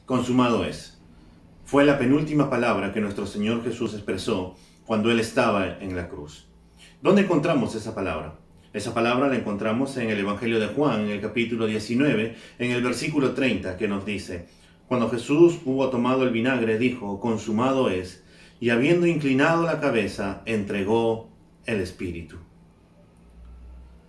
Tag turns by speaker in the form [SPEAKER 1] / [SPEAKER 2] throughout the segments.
[SPEAKER 1] Consumado es. Fue la penúltima palabra que nuestro Señor Jesús expresó cuando Él estaba en la cruz. ¿Dónde encontramos esa palabra? Esa palabra la encontramos en el Evangelio de Juan, en el capítulo 19, en el versículo 30, que nos dice: cuando Jesús hubo tomado el vinagre, dijo: consumado es, y habiendo inclinado la cabeza, entregó el Espíritu.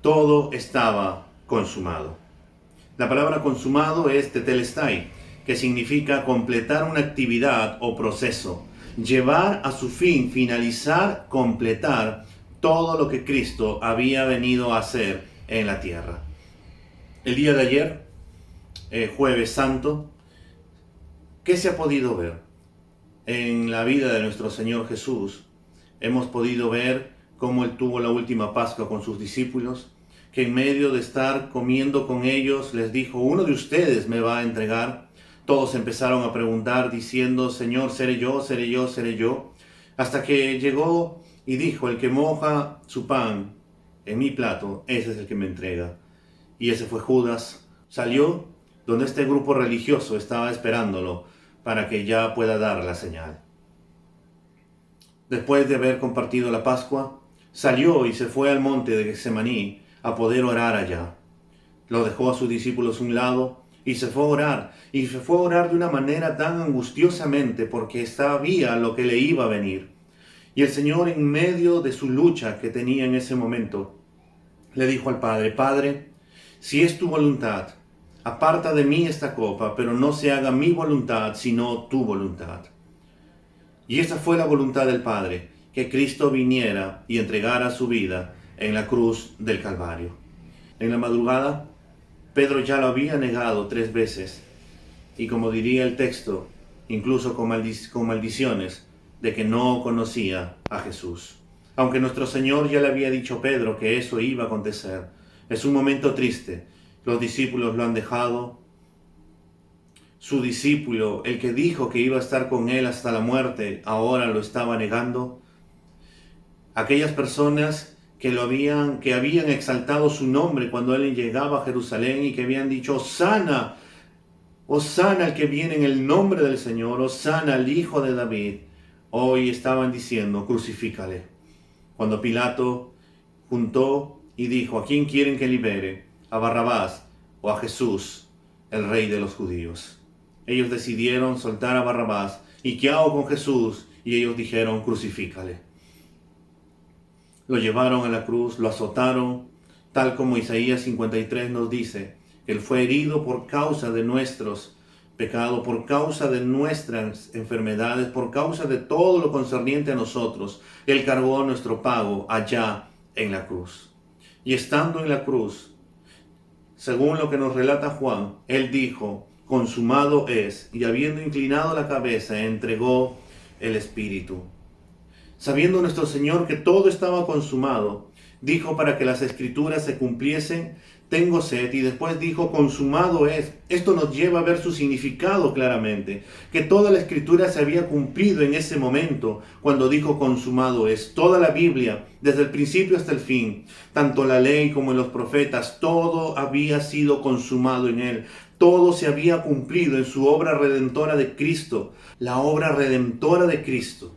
[SPEAKER 1] Todo estaba consumado. La palabra consumado es tetelestai, que significa completar una actividad o proceso, llevar a su fin, finalizar, completar todo lo que Cristo había venido a hacer en la tierra. El día de ayer, Jueves Santo, ¿qué se ha podido ver? En la vida de nuestro Señor Jesús hemos podido ver cómo Él tuvo la última Pascua con sus discípulos, que en medio de estar comiendo con ellos les dijo: uno de ustedes me va a entregar. Todos empezaron a preguntar diciendo: Señor, ¿seré yo? ¿Seré yo? ¿Seré yo? Hasta que llegó y dijo: el que moja su pan en mi plato, ese es el que me entrega. Y ese fue Judas. Salió donde este grupo religioso estaba esperándolo para que ya pueda dar la señal. Después de haber compartido la Pascua, salió y se fue al monte de Getsemaní a poder orar allá. Lo dejó a sus discípulos a un lado y se fue a orar. Y se fue a orar de una manera tan angustiosamente porque sabía lo que le iba a venir. Y el Señor, en medio de su lucha que tenía en ese momento, le dijo al Padre: Padre, si es tu voluntad, aparta de mí esta copa, pero no se haga mi voluntad, sino tu voluntad. Y esa fue la voluntad del Padre, que Cristo viniera y entregara su vida en la cruz del Calvario. En la madrugada, Pedro ya lo había negado 3 veces, y como diría el texto, incluso con maldiciones, de que no conocía a Jesús. Aunque nuestro Señor ya le había dicho a Pedro que eso iba a acontecer. Es un momento triste. Los discípulos lo han dejado. Su discípulo, el que dijo que iba a estar con él hasta la muerte, ahora lo estaba negando. Aquellas personas que habían exaltado su nombre cuando él llegaba a Jerusalén y que habían dicho: Hosana, Hosana al que viene en el nombre del Señor, Hosana al Hijo de David, hoy estaban diciendo: crucifícale. Cuando Pilato juntó y dijo: ¿a quién quieren que libere? ¿A Barrabás o a Jesús, el rey de los judíos? Ellos decidieron soltar a Barrabás. ¿Y qué hago con Jesús? Y ellos dijeron: crucifícale. Lo llevaron a la cruz, lo azotaron, tal como Isaías 53 nos dice: Él fue herido por causa de nuestros pecados, por causa de nuestras enfermedades, por causa de todo lo concerniente a nosotros. Él cargó nuestro pago allá en la cruz. Y estando en la cruz, según lo que nos relata Juan, Él dijo: consumado es, y habiendo inclinado la cabeza, entregó el Espíritu. Sabiendo nuestro Señor que todo estaba consumado, dijo para que las Escrituras se cumpliesen: tengo sed, y después dijo: consumado es. Esto nos lleva a ver su significado claramente, que toda la Escritura se había cumplido en ese momento cuando dijo: consumado es. Toda la Biblia, desde el principio hasta el fin, tanto la ley como los profetas, todo había sido consumado en Él. Todo se había cumplido en su obra redentora de Cristo, la obra redentora de Cristo.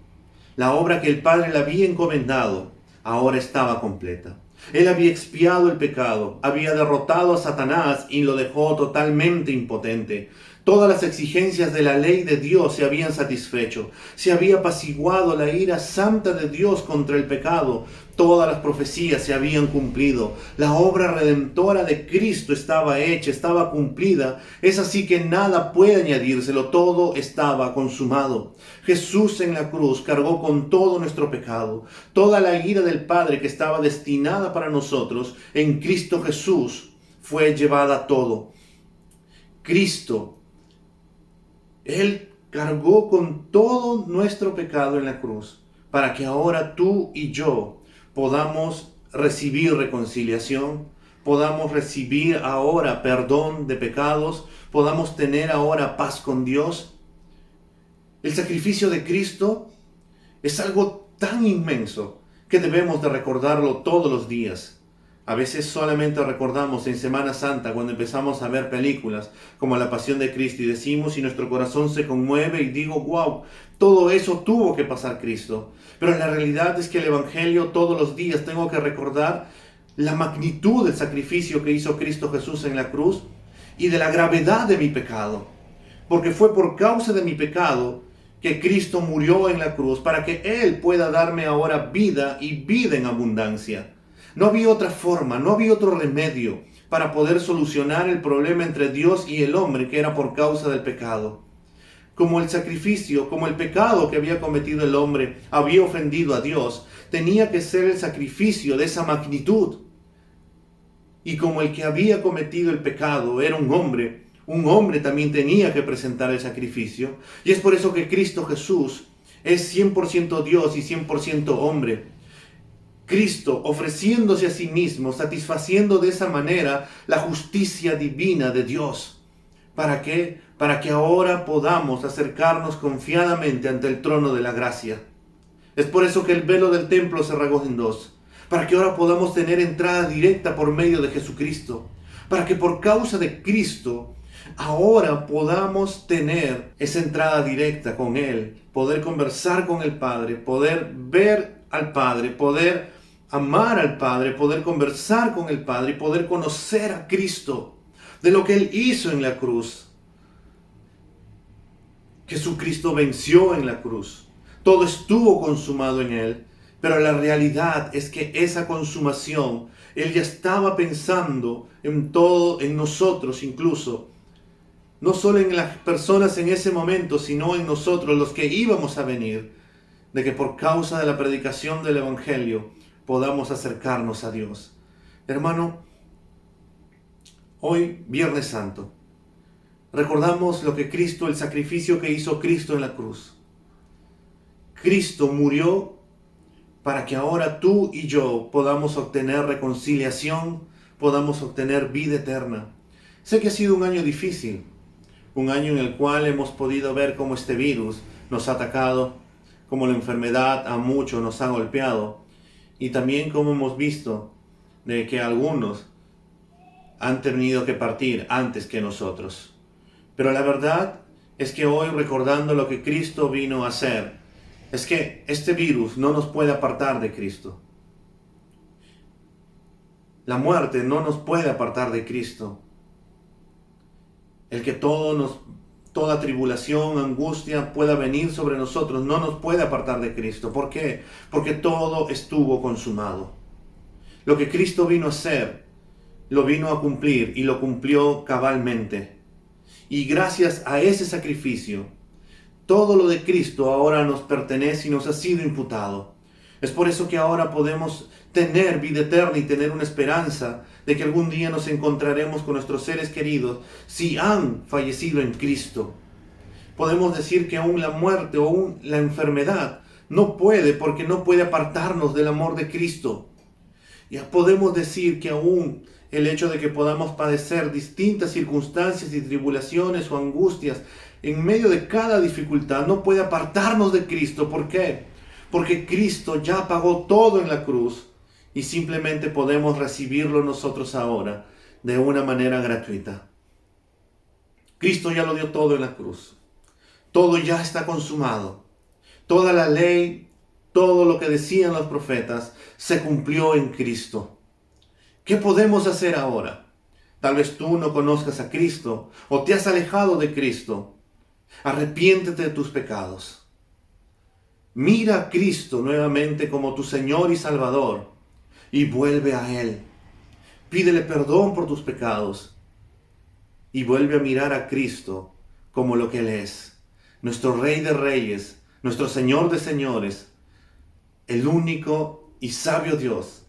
[SPEAKER 1] La obra que el Padre le había encomendado ahora estaba completa. Él había expiado el pecado, había derrotado a Satanás y lo dejó totalmente impotente. Todas las exigencias de la ley de Dios se habían satisfecho. Se había apaciguado la ira santa de Dios contra el pecado. Todas las profecías se habían cumplido. La obra redentora de Cristo estaba hecha, estaba cumplida. Es así que nada puede añadírselo. Todo estaba consumado. Jesús en la cruz cargó con todo nuestro pecado. Toda la ira del Padre que estaba destinada para nosotros, en Cristo Jesús fue llevada todo. Cristo, Él cargó con todo nuestro pecado en la cruz, para que ahora tú y yo podamos recibir reconciliación, podamos recibir ahora perdón de pecados, podamos tener ahora paz con Dios. El sacrificio de Cristo es algo tan inmenso que debemos de recordarlo todos los días. A veces solamente recordamos en Semana Santa cuando empezamos a ver películas como La Pasión de Cristo y decimos y nuestro corazón se conmueve y digo, wow, todo eso tuvo que pasar Cristo. Pero la realidad es que el Evangelio todos los días tengo que recordar la magnitud del sacrificio que hizo Cristo Jesús en la cruz y de la gravedad de mi pecado. Porque fue por causa de mi pecado que Cristo murió en la cruz para que Él pueda darme ahora vida y vida en abundancia. No había otra forma, no había otro remedio para poder solucionar el problema entre Dios y el hombre que era por causa del pecado. Como el sacrificio, como el pecado que había cometido el hombre había ofendido a Dios, tenía que ser el sacrificio de esa magnitud. Y como el que había cometido el pecado era un hombre también tenía que presentar el sacrificio. Y es por eso que Cristo Jesús es 100% Dios y 100% hombre. Cristo ofreciéndose a sí mismo, satisfaciendo de esa manera la justicia divina de Dios. ¿Para qué? Para que ahora podamos acercarnos confiadamente ante el trono de la gracia. Es por eso que el velo del templo se rasgó en dos. Para que ahora podamos tener entrada directa por medio de Jesucristo. Para que por causa de Cristo ahora podamos tener esa entrada directa con Él. Poder conversar con el Padre, poder ver al Padre, poder amar al Padre, poder conversar con el Padre y poder conocer a Cristo de lo que Él hizo en la cruz. Jesucristo venció en la cruz. Todo estuvo consumado en Él. Pero la realidad es que esa consumación, Él ya estaba pensando en todo, en nosotros incluso. No solo en las personas en ese momento, sino en nosotros, los que íbamos a venir. De que por causa de la predicación del Evangelio podamos acercarnos a Dios. Hermano, hoy, Viernes Santo, recordamos lo que Cristo, el sacrificio que hizo Cristo en la cruz. Cristo murió para que ahora tú y yo podamos obtener reconciliación, podamos obtener vida eterna. Sé que ha sido un año difícil, un año en el cual hemos podido ver cómo este virus nos ha atacado, cómo la enfermedad a muchos nos ha golpeado y también cómo hemos visto de que algunos han tenido que partir antes que nosotros. Pero la verdad es que hoy, recordando lo que Cristo vino a hacer, es que este virus no nos puede apartar de Cristo. La muerte no nos puede apartar de Cristo. El que toda tribulación, angustia pueda venir sobre nosotros no nos puede apartar de Cristo. ¿Por qué? Porque todo estuvo consumado. Lo que Cristo vino a hacer, lo vino a cumplir y lo cumplió cabalmente. Y gracias a ese sacrificio, todo lo de Cristo ahora nos pertenece y nos ha sido imputado. Es por eso que ahora podemos tener vida eterna y tener una esperanza de que algún día nos encontraremos con nuestros seres queridos si han fallecido en Cristo. Podemos decir que aún la muerte o aún la enfermedad no puede, porque no puede apartarnos del amor de Cristo. Ya podemos decir que aún el hecho de que podamos padecer distintas circunstancias y tribulaciones o angustias en medio de cada dificultad no puede apartarnos de Cristo. ¿Por qué? Porque Cristo ya pagó todo en la cruz y simplemente podemos recibirlo nosotros ahora de una manera gratuita. Cristo ya lo dio todo en la cruz. Todo ya está consumado. Toda la ley, todo lo que decían los profetas se cumplió en Cristo. ¿Qué podemos hacer ahora? Tal vez tú no conozcas a Cristo o te has alejado de Cristo. Arrepiéntete de tus pecados. Mira a Cristo nuevamente como tu Señor y Salvador y vuelve a Él. Pídele perdón por tus pecados y vuelve a mirar a Cristo como lo que Él es. Nuestro Rey de Reyes, nuestro Señor de Señores, el único y sabio Dios,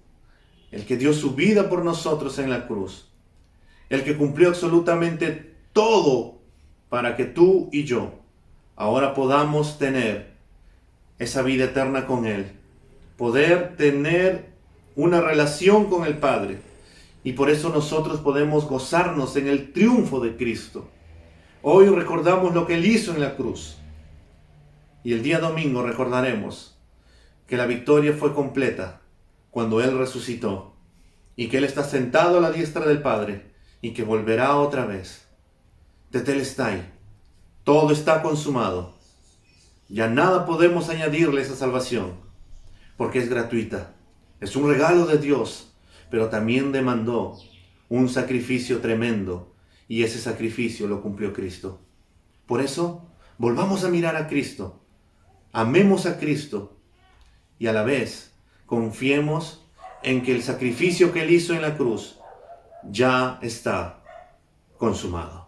[SPEAKER 1] el que dio su vida por nosotros en la cruz, el que cumplió absolutamente todo para que tú y yo ahora podamos tener esa vida eterna con Él, poder tener una relación con el Padre, y por eso nosotros podemos gozarnos en el triunfo de Cristo. Hoy recordamos lo que Él hizo en la cruz, y el día domingo recordaremos que la victoria fue completa cuando Él resucitó. y que Él está sentado a la diestra del Padre y que volverá otra vez. Tetelestai, todo está consumado. Ya nada podemos añadirle a esa salvación, porque es gratuita. Es un regalo de Dios, pero también demandó un sacrificio tremendo, y ese sacrificio lo cumplió Cristo. Por eso, volvamos a mirar a Cristo, amemos a Cristo, y a la vez confiemos en que el sacrificio que Él hizo en la cruz ya está consumado.